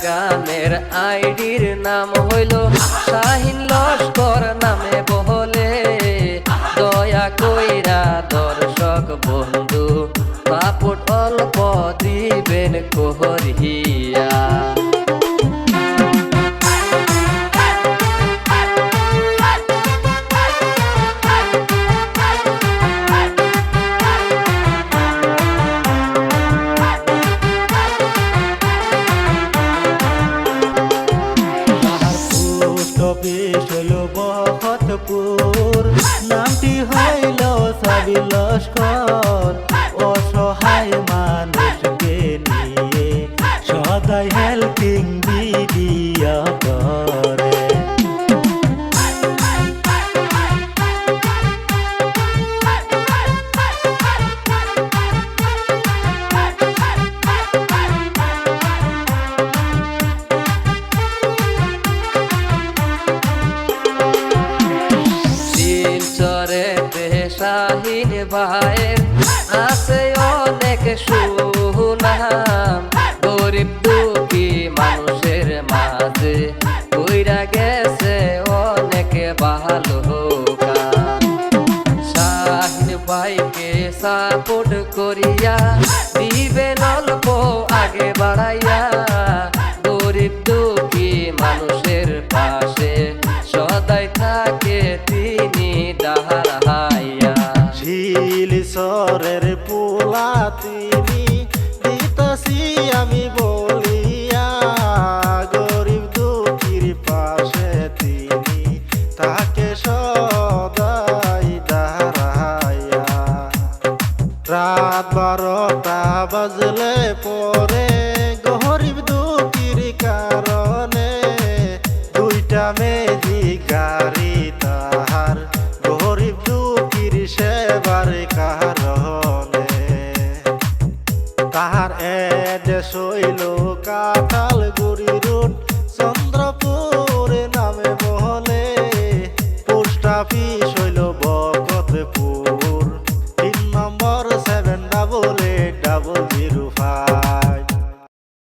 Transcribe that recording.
গানের আইডির নাম হইল শাহিন লস্কর নামে বহলে দয়া কইরা দর্শক বন্ধু সাপোর্ট অল্প দিবেন কোহরিয়া। বখতপুর নামটি হইল সাবির লস্কর অসহায় মানুষকে নিয়ে সদাই হেল্পিং ভিডিও করে। শাহিন ভাইয়ের আছে অনেক সুনাম গরিব দুঃখী মানুষের মাঝে কইরা গেছে অনেক ভালো কাজ। শাহিন ভাইকে সাপোর্ট করিয়া দিবেন অল্প আগে বাড়াইয়া গরিব দুঃখী মানুষের পাশে সদাই থাকে তিনি ডাহার হাইয়া। শিলচরের পোলা তিনি দিতাছি আমি বলিয়া গরিব দুঃখীর পাশে তিনি তাকে সদাই দাঁড়াইয়া। রাত 12টা বাজলে পরে